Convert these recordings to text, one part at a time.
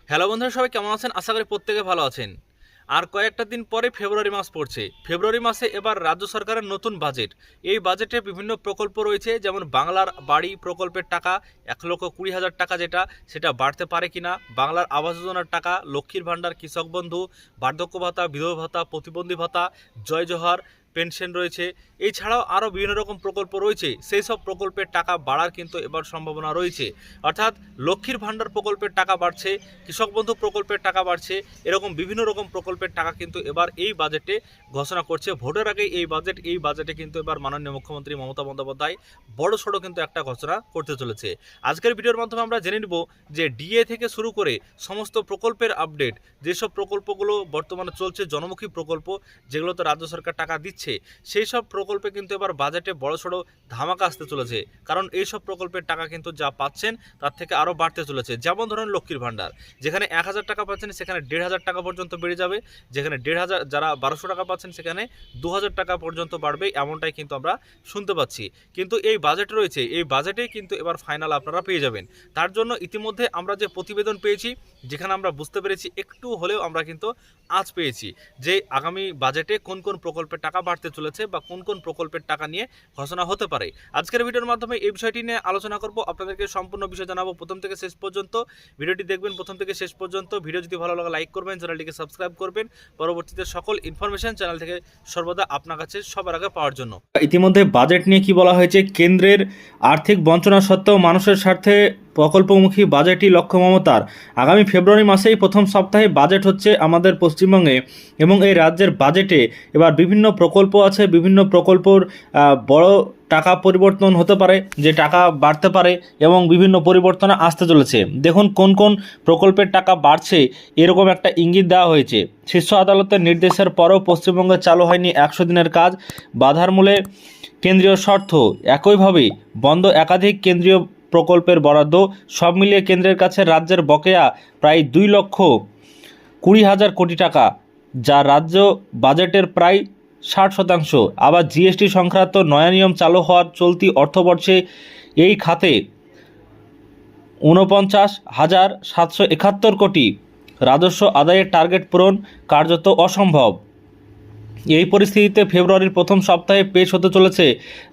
Hello বন্ধুরা, সবাই কেমন আছেন? আশা করি প্রত্যেকে ভালো আছেন। আর কয়েকটা দিন পরে ফেব্রুয়ারি মাস পড়ছে। ফেব্রুয়ারি মাসে এবার রাজ্য সরকারের নতুন বাজেট। এই বাজেটে বিভিন্ন প্রকল্প রয়েছে, যেমন বাংলার বাড়ি প্রকল্পের টাকা 1,20,000 টাকা সেটা বাড়তে পারে কিনা, বাংলার আবাস যোজনার টাকা, লক্ষ্মীর ভাণ্ডার, কৃষক বন্ধু, বার্ধক্য ভাতা, বিধবা ভাতা, প্রতিবন্ধী ভাতা, জয় জোহার পেনশন রয়েছে। এছাড়াও আরও বিভিন্ন রকম প্রকল্প রয়েছে। সেই সব প্রকল্পের টাকা বাড়ার কিন্তু এবার সম্ভাবনা রয়েছে। অর্থাৎ লক্ষ্মীর ভাণ্ডার প্রকল্পের টাকা বাড়ছে, কৃষক বন্ধু প্রকল্পের টাকা বাড়ছে, এরকম বিভিন্ন রকম প্রকল্পের টাকা কিন্তু এবার এই বাজেটে ঘোষণা করছে। ভোটের আগে এই বাজেটে কিন্তু এবার মাননীয় মুখ্যমন্ত্রী মমতা বন্দ্যোপাধ্যায় বড়সড় কিন্তু একটা ঘোষণা করতে চলেছে। আজকের ভিডিওর মাধ্যমে আমরা জেনে নেব যে ডিএ থেকে শুরু করে সমস্ত প্রকল্পের আপডেট, যেসব প্রকল্পগুলো বর্তমানে চলছে জনমুখী প্রকল্প, যেগুলোতে রাজ্য সরকার টাকা দিচ্ছে, সেই সব প্রকল্পে কিন্তু এবার বাজেটে বড়সড় ধামাকা আসতে চলেছে। কারণ এইসব প্রকল্পের টাকা কিন্তু যা পাচ্ছেন তার থেকে আরও বাড়তে চলেছে। যেমন ধরুন লক্ষ্মীর ভাণ্ডার, যেখানে 1,000 টাকা পাচ্ছেন সেখানে 1,500 টাকা পর্যন্ত বেড়ে যাবে। যেখানে 1,500, যারা 1,200 টাকা পাচ্ছেন সেখানে 2,000 টাকা পর্যন্ত বাড়বে, এমনটাই কিন্তু আমরা শুনতে পাচ্ছি। কিন্তু এই বাজেট রয়েছে, এই বাজেটেই কিন্তু এবার ফাইনাল আপনারা পেয়ে যাবেন। তার জন্য ইতিমধ্যে আমরা যে প্রতিবেদন পেয়েছি, যেখানে আমরা বুঝতে পেরেছি একটু হলেও আমরা কিন্তু আজ পেয়েছি যে আগামী বাজেটে কোন কোন প্রকল্পের টাকা বাড়তে চলেছে বা কোন কোন প্রকল্পের টাকা নিয়ে ঘোষণা হতে পারে। আজকের ভিডিওর মাধ্যমে এই বিষয়টি নিয়ে আলোচনা করব, আপনাদেরকে সম্পূর্ণ বিষয় জানাবো প্রথম থেকে শেষ পর্যন্ত। ভিডিওটি দেখবেন প্রথম থেকে শেষ পর্যন্ত। ভিডিও যদি ভালো লাগে লাইক করবেন, চ্যানেলটিকে সাবস্ক্রাইব করবেন, পরবর্তীতে সকল ইনফরমেশন চ্যানেল থেকে সর্বদা আপনার কাছে সবার আগে পাওয়ার জন্য। ইতিমধ্যে বাজেট নিয়ে কি বলা হয়েছে, কেন্দ্রের আর্থিক বঞ্চনা সত্ত্বেও মানুষের স্বার্থে প্রকল্পমুখী বাজেটই লক্ষ্য মমতার। আগামী ফেব্রুয়ারি মাসেই প্রথম সপ্তাহে বাজেট হচ্ছে আমাদের পশ্চিমবঙ্গে, এবং এই রাজ্যের বাজেটে এবার বিভিন্ন প্রকল্প আছে, বিভিন্ন প্রকল্পর বড় টাকা পরিবর্তন হতে পারে, যে টাকা বাড়তে পারে এবং বিভিন্ন পরিবর্তন আসতে চলেছে। দেখুন কোন কোন প্রকল্পের টাকা বাড়ছে, এরকম একটা ইঙ্গিত দেওয়া হয়েছে। শীর্ষ আদালতের নির্দেশের পরেও পশ্চিমবঙ্গে চালু হয়নি 100 দিনের কাজ, বাধার মূলে কেন্দ্রীয় স্বার্থ। একইভাবে বন্ধ একাধিক কেন্দ্রীয় প্রকল্পের বরাদ্দ। সব মিলিয়ে কেন্দ্রের কাছে রাজ্যের বকেয়া প্রায় 2,20,000 কোটি টাকা, যা রাজ্য বাজেটের প্রায় 60%। আবার জিএসটি সংক্রান্ত নয়া নিয়ম চালু হওয়ার চলতি অর্থবর্ষে এই খাতে 49,771 কোটি রাজস্ব আদায়ের টার্গেট পূরণ কার্যত অসম্ভব। এই পরিস্থিতিতে ফেব্রুয়ারির প্রথম সপ্তাহে পেশ হতে চলেছে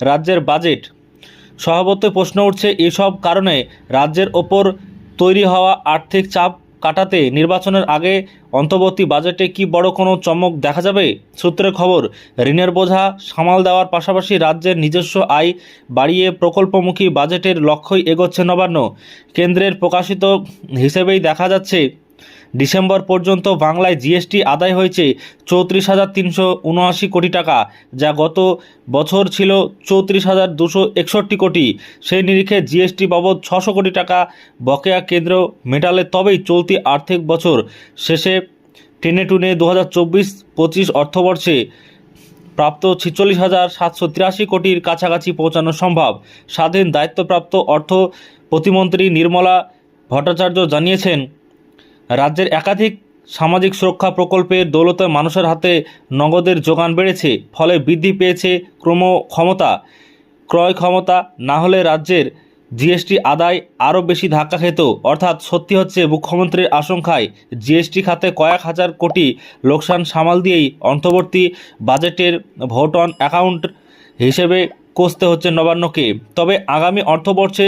রাজ্যের বাজেট। স্বভাবতই প্রশ্ন উঠছে, এসব কারণে রাজ্যের ওপর তৈরি হওয়া আর্থিক চাপ কাটাতে নির্বাচনের আগে অন্তর্বর্তী বাজেটে কি বড় কোনো চমক দেখা যাবে? সূত্রের খবর, ঋণের বোঝা সামাল দেওয়ার পাশাপাশি রাজ্যের নিজস্ব আয় বাড়িয়ে প্রকল্পমুখী বাজেটের লক্ষ্যই এগোচ্ছে নবান্ন। কেন্দ্রের প্রকাশিত হিসেবেই দেখা যাচ্ছে ডিসেম্বর পর্যন্ত বাংলায় জিএসটি আদায় হয়েছে 34,379 কোটি টাকা, যা গত বছর ছিল 34,261 কোটি। সেই নিরিখে জিএসটি বাবদ 600 কোটি টাকা বকেয়া কেন্দ্র মেটালে তবেই চলতি আর্থিক বছর শেষে টেনে টুনে 2024-25 অর্থবর্ষে প্রাপ্ত 46,783 কোটির কাছাকাছি পৌঁছানো সম্ভব। স্বাধীন দায়িত্বপ্রাপ্ত অর্থ প্রতিমন্ত্রী নির্মলা ভট্টাচার্য জানিয়েছেন, রাজ্যের একাধিক সামাজিক সুরক্ষা প্রকল্পের দৌলতে মানুষের হাতে নগদের যোগান বেড়েছে, ফলে বৃদ্ধি পেয়েছে ক্রয় ক্ষমতা। না হলে রাজ্যের জিএসটি আদায় আরও বেশি ধাক্কা খেত। অর্থাৎ সত্যি হচ্ছে মুখ্যমন্ত্রীর আশঙ্কায় জিএসটি খাতে কয়েক হাজার কোটি লোকসান সামাল দিয়েই অন্তর্বর্তী বাজেটের ভোট অন অ্যাকাউন্ট হিসেবে কষতে হচ্ছে নবান্নকে। তবে আগামী অর্থবর্ষে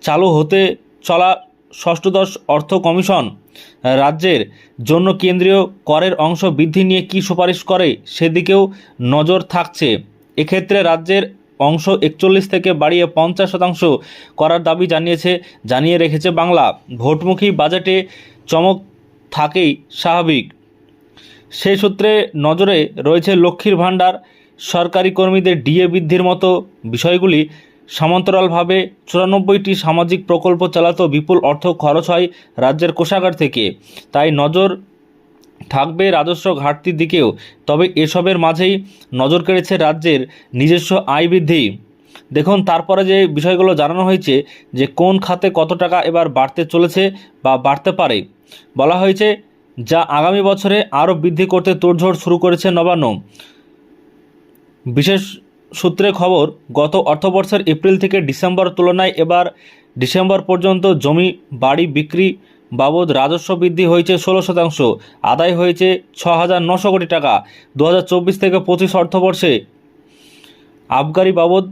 চালু হতে চলা ষষ্ঠদশ অর্থ কমিশন রাজ্যের জন্য কেন্দ্রীয় করের অংশ বৃদ্ধি নিয়ে কী সুপারিশ করে সেদিকেও নজর থাকছে। এক্ষেত্রে রাজ্যের অংশ 41 থেকে বাড়িয়ে 50% করার দাবি জানিয়ে রেখেছে বাংলা। ভোটমুখী বাজেটে চমক থাকেই স্বাভাবিক। সেই সূত্রে নজরে রয়েছে লক্ষ্মীর ভাণ্ডার, সরকারি কর্মীদের ডিএ বৃদ্ধির মতো বিষয়গুলি। সমান্তরালভাবে 94টি সামাজিক প্রকল্প চালাতেও বিপুল অর্থ খরচ হয় রাজ্যের কোষাগার থেকে, তাই নজর থাকবে রাজস্ব ঘাটতির দিকেও। তবে এসবের মাঝেই নজর কেড়েছে রাজ্যের নিজস্ব আয় বৃদ্ধি। দেখুন তারপরে যে বিষয়গুলো জানানো হয়েছে, যে কোন খাতে কত টাকা এবার বাড়তে চলেছে বা বাড়তে পারে, বলা হয়েছে যা আগামী বছরে আরও বৃদ্ধি করতে তোড়জোড় শুরু করেছে নবান্ন। বিশেষ সূত্রে খবর, গত অর্থবর্ষের এপ্রিল থেকে ডিসেম্বর তুলনায় এবার ডিসেম্বর পর্যন্ত জমি বাড়ি বিক্রি বাবদ রাজস্ব বৃদ্ধি হয়েছে 16%, আদায় হয়েছে 6,900 কোটি টাকা। 2024 থেকে 25 অর্থবর্ষে আবগারি বাবদ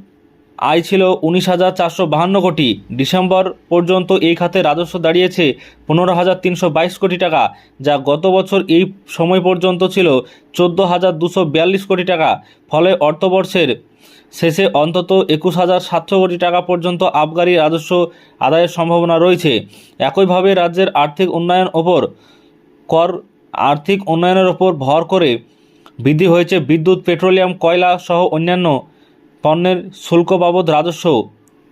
আয় ছিল 19,452 কোটি। ডিসেম্বর পর্যন্ত এই খাতে রাজস্ব দাঁড়িয়েছে 15,322 কোটি টাকা, যা গত বছর এই সময় পর্যন্ত ছিল 14,242 কোটি টাকা। ফলে অর্থবর্ষের শেষে অন্তত 21,700 কোটি টাকা পর্যন্ত আবগারি রাজস্ব আদায়ের সম্ভাবনা রয়েছে। একইভাবে রাজ্যের আর্থিক উন্নয়নের ওপর ভর করে বৃদ্ধি হয়েছে বিদ্যুৎ, পেট্রোলিয়াম, কয়লা সহ অন্যান্য পণ্যের শুল্ক বাবদ রাজস্ব।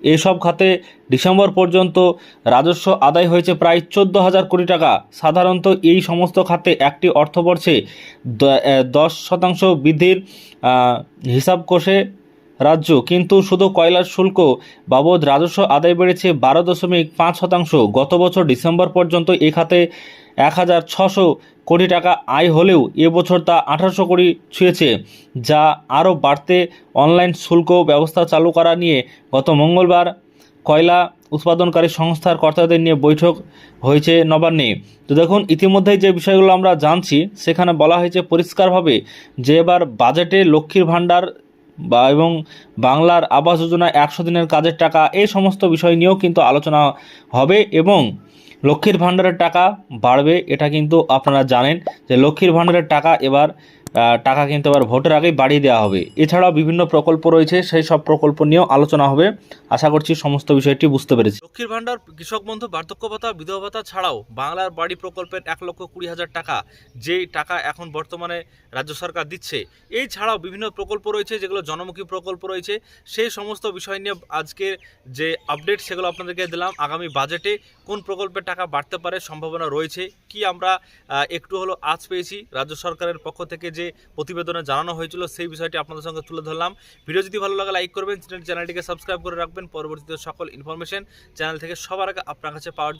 এসব খাতে ডিসেম্বর পর্যন্ত রাজস্ব আদায় হয়েছে প্রায় 14,000 কোটি টাকা। সাধারণত এই সমস্ত খাতে একটি অর্থবর্ষে 10% বৃদ্ধির হিসাব কষে রাজ্য, কিন্তু শুধু কয়লার শুল্ক বাবদ রাজস্ব আদায় বেড়েছে 12.5%। গত বছর ডিসেম্বর পর্যন্ত এই খাতে 1,600 কোটি টাকা আয় হলেও এবছর তা 1,800 কোটি ছুঁয়েছে, যা আরও বাড়তে অনলাইন শুল্ক ব্যবস্থা চালু করা নিয়ে গত মঙ্গলবার কয়লা উৎপাদনকারী সংস্থার কর্তাদের নিয়ে বৈঠক হয়েছে নবান্নে। তো দেখুন, ইতিমধ্যেই যে বিষয়গুলো আমরা জানছি সেখানে বলা হয়েছে পরিষ্কারভাবে যে এবার বাজেটে লক্ষ্মীর ভাণ্ডার এবং বাংলার আবাস যোজনা 100 দিনের কাজের টাকা এই সমস্ত বিষয় নিয়েও কিন্তু আলোচনা হবে এবং লক্ষ্মীর ভাণ্ডারের টাকা বাড়বে। এটা কিন্তু আপনারা জানেন যে লক্ষ্মীর ভাণ্ডারের টাকা কিন্তু এবার ভোটের আগেই বাড়িয়ে দেওয়া হবে। এছাড়াও বিভিন্ন প্রকল্প রয়েছে, সেই সব প্রকল্প নিয়েও আলোচনা হবে। আশা করছি সমস্ত বিষয়টি বুঝতে পেরেছি। লক্ষ্মীর ভাণ্ডার, কৃষক বন্ধু, বার্ধক্য ভাতা, বিধবা ভাতা ছাড়াও বাংলার বাড়ি প্রকল্পের 1,20,000 টাকা, যেই টাকা এখন বর্তমানে রাজ্য সরকার দিচ্ছে, এই ছাড়াও বিভিন্ন প্রকল্প রয়েছে যেগুলো জনমুখী প্রকল্প রয়েছে। সেই সমস্ত বিষয় নিয়ে আজকের যে আপডেট সেগুলো আপনাদেরকে দিলাম। আগামী বাজেটে কোন প্রকল্পের টাকা বাড়তে পারে, সম্ভাবনা রয়েছে কি, আমরা একটু হলো আজ পেয়েছি রাজ্য সরকারের পক্ষ থেকে যে প্রতিবেদনে জানানো হয়েছিল, সেই বিষয়টি আপনাদের সঙ্গে তুলে ধরলাম। ভিডিও যদি ভালো লাগে লাইক করবেন, চ্যানেলটিকে সাবস্ক্রাইব করে রাখবেন পরবর্তীতে সকল ইনফরমেশন চ্যানেল থেকে সবার আগে আপনার কাছে পাওয়ার